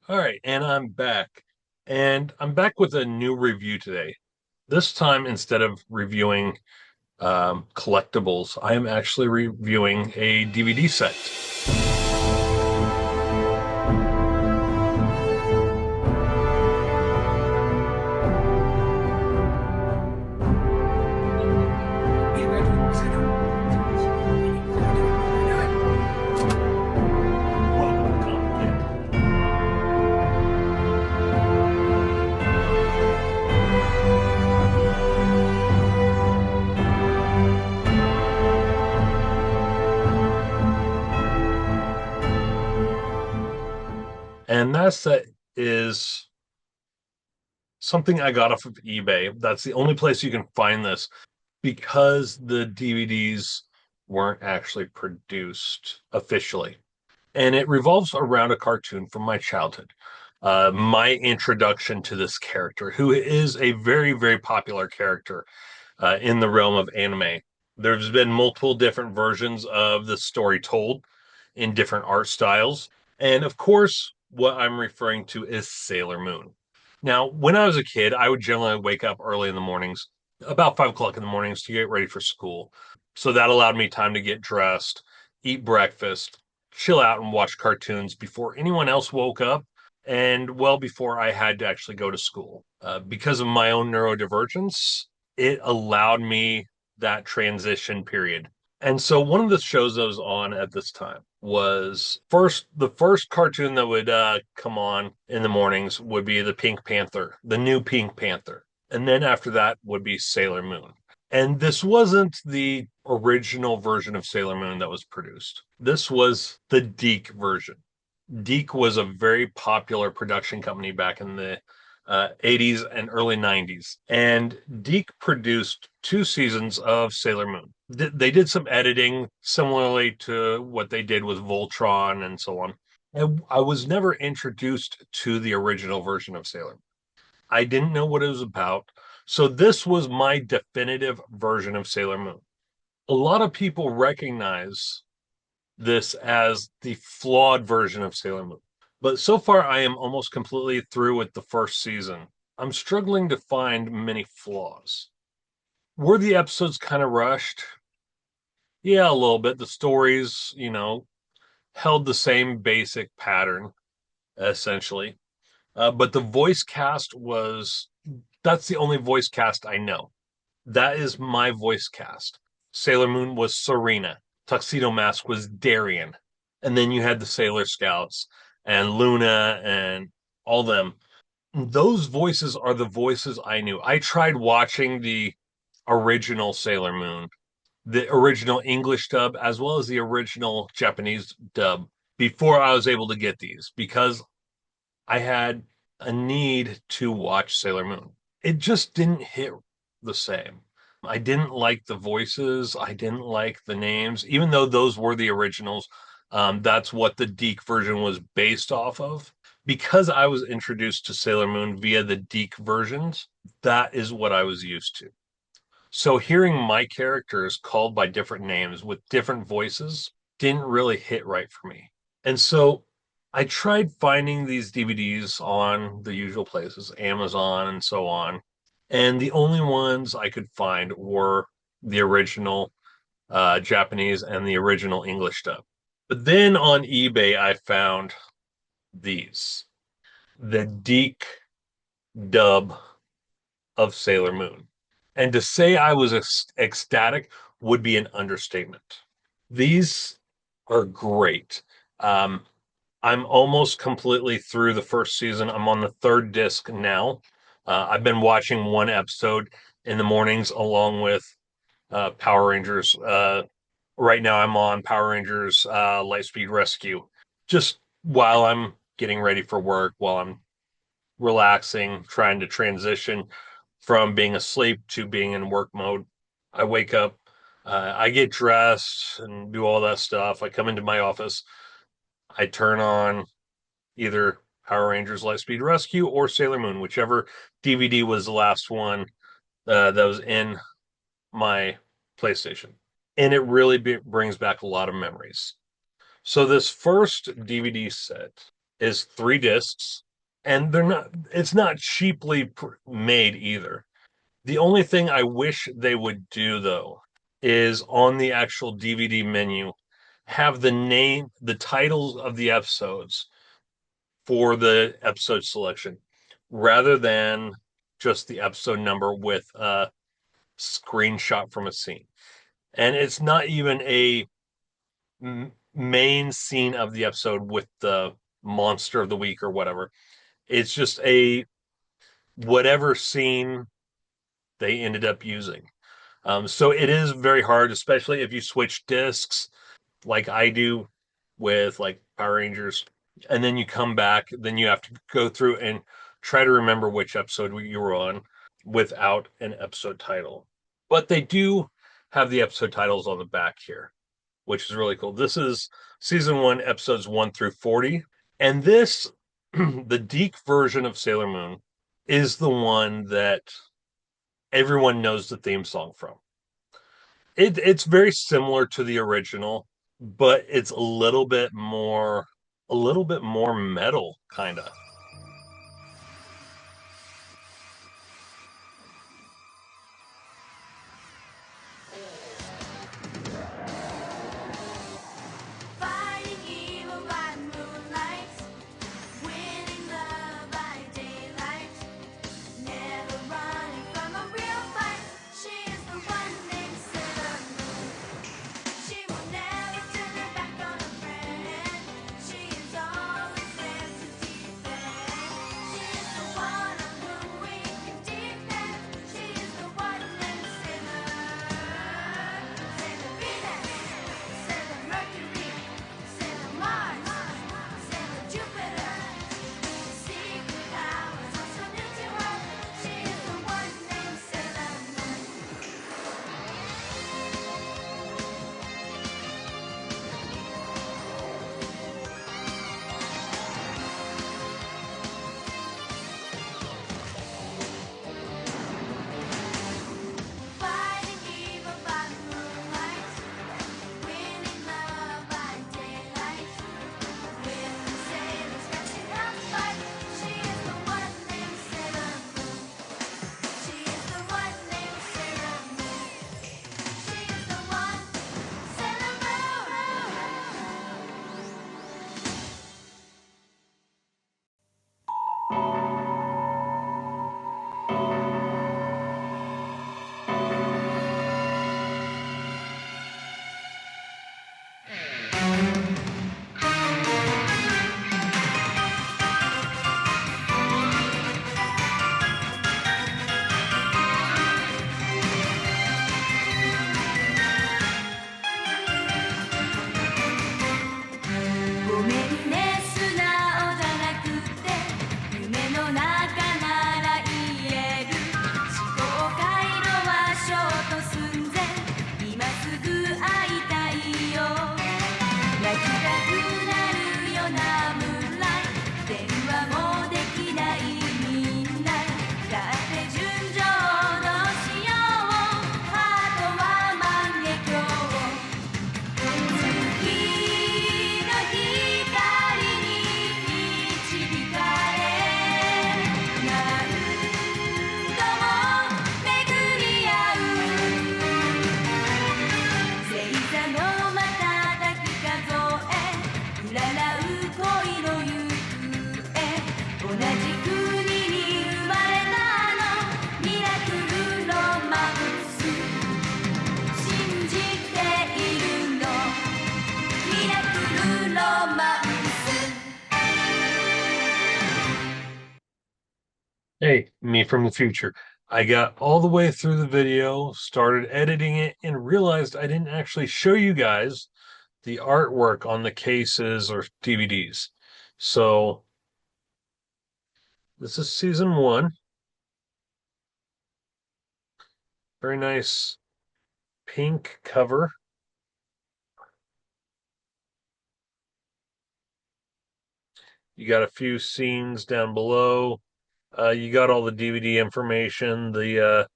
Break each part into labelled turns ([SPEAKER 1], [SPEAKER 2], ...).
[SPEAKER 1] All right, and I'm back. And I'm back with a new review today. This time, instead of reviewing collectibles, I am actually reviewing a DVD set. Welcome to Comic Kid. And that set is something I got off of eBay. That's the only place you can find this because the DVDs weren't actually produced officially. And it revolves around a cartoon from my childhood. My introduction to this character, who is a very, very popular character in the realm of anime. There's been multiple different versions of the story told in different art styles. And of course, what I'm referring to is Sailor Moon. Now, when I was a kid, I would generally wake up early in the mornings, about 5 o'clock in the mornings, to get ready for school. So that allowed me time to get dressed, eat breakfast, chill out, and watch cartoons before anyone else woke up and well before I had to actually go to school. Because of my own neurodivergence, it allowed me that transition period. And so one of the shows that was on at this time was the first cartoon that would come on in the mornings would be the Pink Panther, the new Pink Panther. And then after that would be Sailor Moon. And this wasn't the original version of Sailor Moon that was produced. This was the DiC version. DiC was a very popular production company back in the 80s and early 90s. And DiC produced 2 seasons of Sailor Moon. They did some editing similarly to what they did with Voltron and so on. And I was never introduced to the original version of Sailor Moon. I didn't know what it was about. So this was my definitive version of Sailor Moon. A lot of people recognize this as the flawed version of Sailor Moon. But so far, I am almost completely through with the first season. I'm struggling to find many flaws. Were the episodes kind of rushed? Yeah, a little bit. The stories, held the same basic pattern, essentially. But the voice cast that's the only voice cast I know. That is my voice cast. Sailor Moon was Serena. Tuxedo Mask was Darien. And then you had the Sailor Scouts and Luna and all them. Those voices are the voices I knew. I tried watching the original Sailor Moon, the original English dub, as well as the original Japanese dub before I was able to get these because I had a need to watch Sailor Moon. It just didn't hit the same. I didn't like the voices. I didn't like the names, even though those were the originals. That's what the DiC version was based off of. Because I was introduced to Sailor Moon via the DiC versions, that is what I was used to. So hearing my characters called by different names with different voices didn't really hit right for me. And so I tried finding these DVDs on the usual places, Amazon and so on. And the only ones I could find were the original Japanese and the original English dub. But then on eBay, I found these the DiC dub of Sailor Moon. And to say I was ecstatic would be an understatement. These are great. Um, I'm almost completely through the first season. I'm on the third disc now. I've been watching one episode in the mornings along with Power Rangers. Right now, I'm on Power Rangers Lightspeed Rescue. Just while I'm getting ready for work, while I'm relaxing, trying to transition from being asleep to being in work mode. I wake up, I get dressed and do all that stuff. I come into my office, I turn on either Power Rangers Lightspeed Rescue or Sailor Moon, whichever DVD was the last one that was in my PlayStation. And it really brings back a lot of memories. So, this first DVD set is 3 discs, and it's not cheaply made either. The only thing I wish they would do, though, is on the actual DVD menu, have the titles of the episodes for the episode selection, rather than just the episode number with a screenshot from a scene. And it's not even a main scene of the episode with the monster of the week or whatever. It's just a whatever scene they ended up using. So it is very hard, especially if you switch discs like I do with like Power Rangers, and then you come back, then you have to go through and try to remember which episode you were on without an episode title. But they do have the episode titles on the back here, which is really cool. This is season 1, episodes 1 through 40. And this, the DiC version of Sailor Moon, is the one that everyone knows the theme song from. It's very similar to the original, but it's a little bit more metal, kind of.
[SPEAKER 2] Fighting evil by moonlight, winning love by daylight, never running from a real fight. She is the one named Sailor Moon. She will never turn her back on a friend. She is always there to defend. She is the one on whom we can depend. She is the one named Sailor. Sailor Venus, Sailor Mercury, Sailor Mars, Sailor Jupiter. Secret powers are so new to her. She is the one named Sailor Moon. Fighting evil by moonlight, winning love by daylight, with the sailors catching up fight. She is the one named Sailor Moon. She is the one named Sailor Moon. She is the one, Sailor Moon.ごめんね素直じゃなくて夢の中なら言える思考回路はショート寸前今すぐ会いたいよ泣きたくなるようなムーンライト電話もできないみんなだって純情のしようハートは万華鏡月の光に導かれ何度も巡り合う星座の瞬き数え占う恋の行方同じ国に生まれたのミラクルロマンス信じているのミラクルロマンス
[SPEAKER 1] Hey, me from the future. I got all the way through the video, started editing it, and realized I didn't actually show you guys the artwork on the cases or DVDs. So this is season 1. Very nice pink cover. You got a few scenes down below. You got all the DVD information, the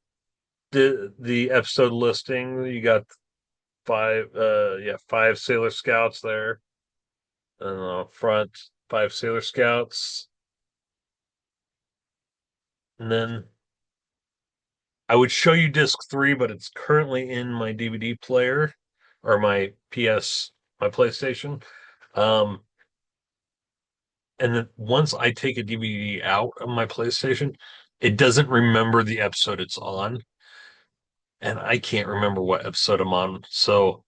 [SPEAKER 1] episode listing. You got 5 Sailor Scouts there in the front. 5 Sailor Scouts. And then I would show you disc 3, but it's currently in my DVD player or my my PlayStation. Um, and then once I take a DVD out of my PlayStation, it doesn't remember the episode it's on, and I can't remember what episode I'm on. So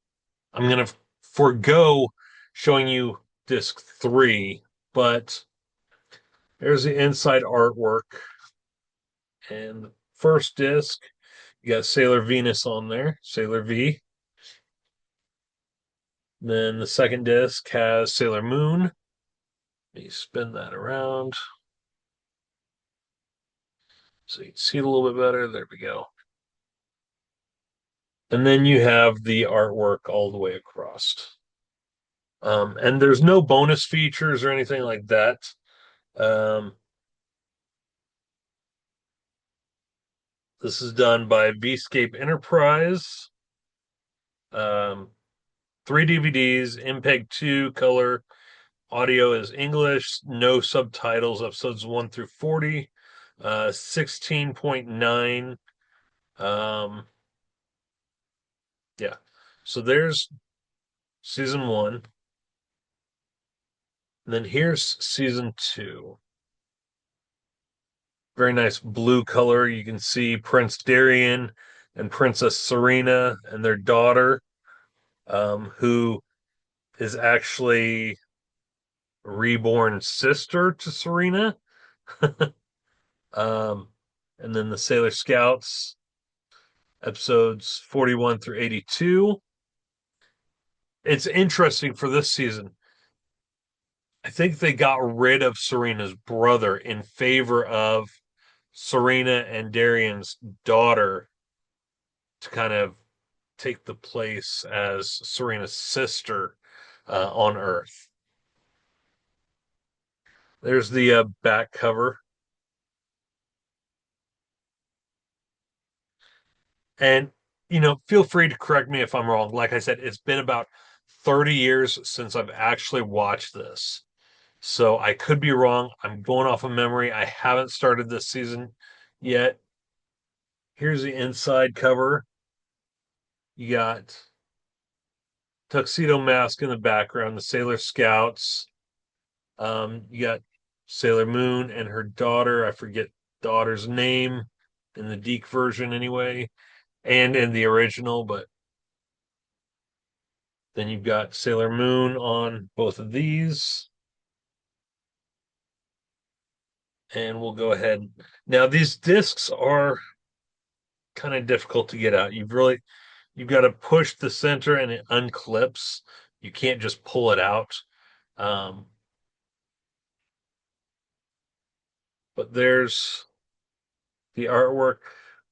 [SPEAKER 1] I'm gonna forego showing you disc 3, but there's the inside artwork. And the first disc, you got Sailor Venus on there, Sailor V. Then the second disc has Sailor Moon. Let me spin that around so you can see it a little bit better. There we go. And then you have the artwork all the way across. And there's no bonus features or anything like that. This is done by Vscape Enterprise. Um, 3 DVDs, MPEG 2 color. Audio is English, no subtitles, episodes 1 through 40. 16.9. Yeah. So there's season 1. And then here's season 2. Very nice blue color. You can see Prince Darien and Princess Serena and their daughter, who is actually reborn sister to Serena. um, and then the Sailor Scouts, episodes 41 through 82. It's interesting for this season. I think they got rid of Serena's brother in favor of Serena and Darien's daughter to kind of take the place as Serena's sister on Earth. There's the back cover. And, feel free to correct me if I'm wrong. Like I said, it's been about 30 years since I've actually watched this. So I could be wrong. I'm going off of memory. I haven't started this season yet. Here's the inside cover. You got Tuxedo Mask in the background, the Sailor Scouts. You got Sailor Moon and her daughter. I forget daughter's name in the DiC version anyway, and in the original, but then you've got Sailor Moon on both of these. And we'll go ahead. Now, these discs are kind of difficult to get out. You've got to push the center and it unclips. You can't just pull it out. Um, but there's the artwork.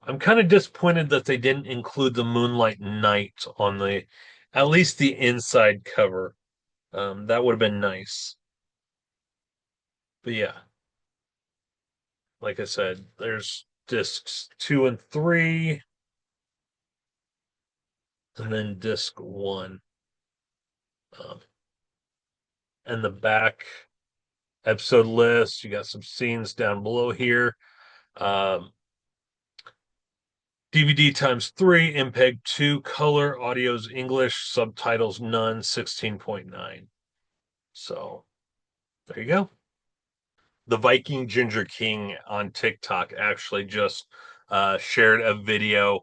[SPEAKER 1] I'm kind of disappointed that they didn't include the Moonlight Knight on at least the inside cover. That would have been nice. But yeah, like I said, there's discs 2 and 3, and then disc 1. And the back episode list. You got some scenes down below here. DVD times 3, MPEG 2, color, audio's English, subtitles none, 16.9. So there you go. The Viking Ginger King on TikTok actually just shared a video.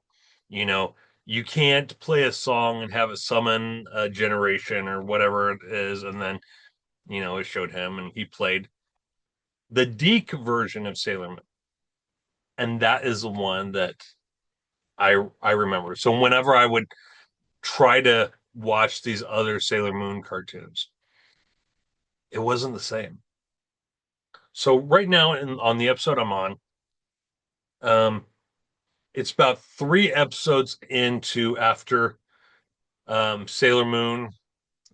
[SPEAKER 1] You know, you can't play a song and have it summon a generation or whatever it is, and then it showed him and he played the DiC version of Sailor Moon. And that is the one that I remember. So whenever I would try to watch these other Sailor Moon cartoons, it wasn't the same. So right now on the episode I'm on, it's about 3 episodes into after Sailor Moon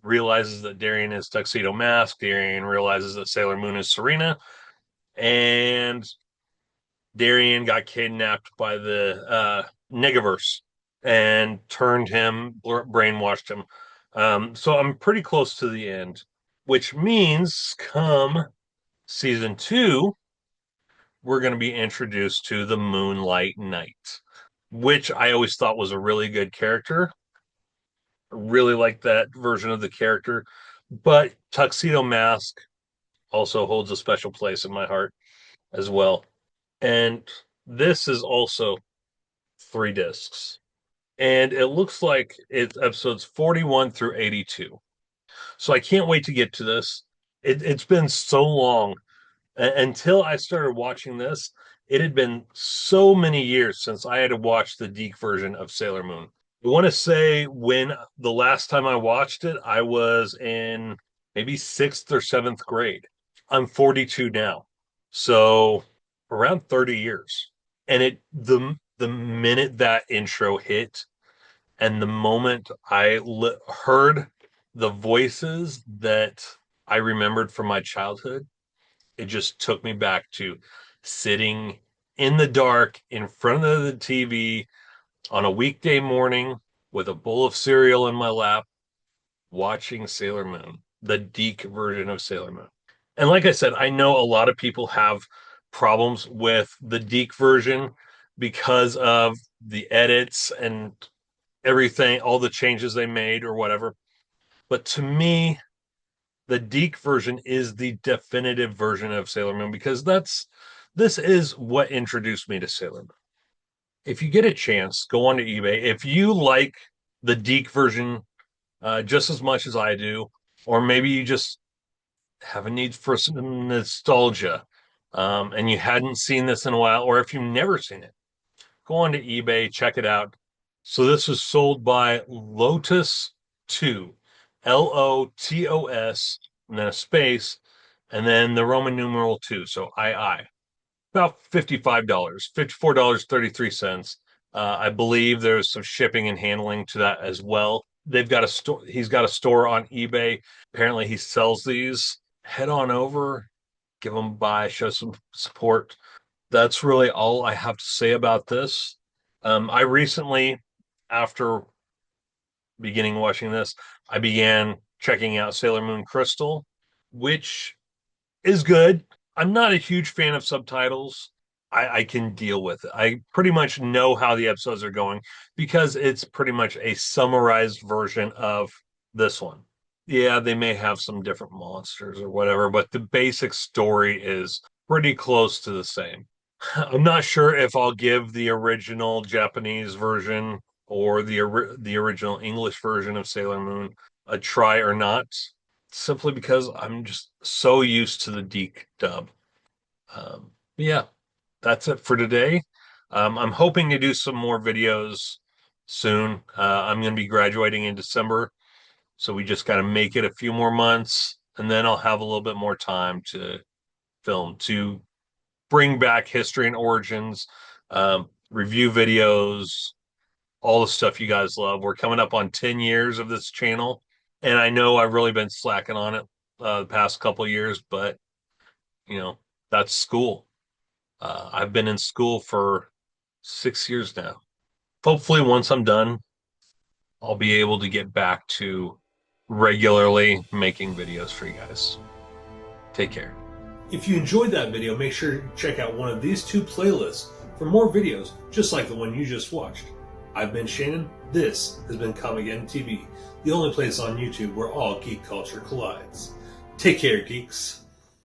[SPEAKER 1] realizes that Darien is Tuxedo Mask. Darien realizes that Sailor Moon is Serena, and Darien got kidnapped by the Negaverse and turned him, brainwashed him. So I'm pretty close to the end. which means come season 2, we're going to be introduced to the Moonlight Knight, which I always thought was a really good character. Really like that version of the character, but Tuxedo Mask also holds a special place in my heart as well. And this is also 3 discs. And it looks like it's episodes 41 through 82. So I can't wait to get to this. It's been so long. Until I started watching this, it had been so many years since I had to watch the DiC version of Sailor Moon. I want to say when the last time I watched it, I was in maybe 6th or 7th grade. I'm 42 now. So around 30 years. And the minute that intro hit and the moment I heard the voices that I remembered from my childhood, it just took me back to sitting in the dark in front of the TV on a weekday morning with a bowl of cereal in my lap, watching Sailor Moon, the DiC version of Sailor Moon. And like I said, I know a lot of people have problems with the DiC version because of the edits and everything, all the changes they made or whatever. But to me, the DiC version is the definitive version of Sailor Moon because this is what introduced me to Sailor Moon. If you get a chance, go onto eBay. If you like the DiC version just as much as I do, or maybe you just have a need for some nostalgia and you hadn't seen this in a while, or if you've never seen it, go onto eBay, check it out. So this was sold by Lotus 2, Lotos, and then a space, and then the Roman numeral 2, so II. About $55, $54.33. I believe there's some shipping and handling to that as well. They've got a store. He's got a store on eBay. Apparently, he sells these. Head on over, give them a buy, show some support. That's really all I have to say about this. I recently, after beginning watching this, I began checking out Sailor Moon Crystal, which is good. I'm not a huge fan of subtitles. I can deal with it. I pretty much know how the episodes are going because it's pretty much a summarized version of this one. Yeah, they may have some different monsters or whatever, but the basic story is pretty close to the same. I'm not sure if I'll give the original Japanese version or the original English version of Sailor Moon a try or not, simply because I'm just so used to the DiC dub. Yeah, that's it for today. I'm hoping to do some more videos soon. I'm going to be graduating in December, so we just got to make it a few more months, and then I'll have a little bit more time to film, to bring back history and origins, review videos, all the stuff you guys love. We're coming up on 10 years of this channel, and I know I've really been slacking on it the past couple of years, but that's school. I've been in school for 6 years now. Hopefully, once I'm done, I'll be able to get back to regularly making videos for you guys. Take care. If you enjoyed that video, make sure to check out one of these 2 playlists for more videos just like the one you just watched. I've been Shannon. This has been Comic TV, the only place on YouTube where all geek culture collides. Take care, geeks.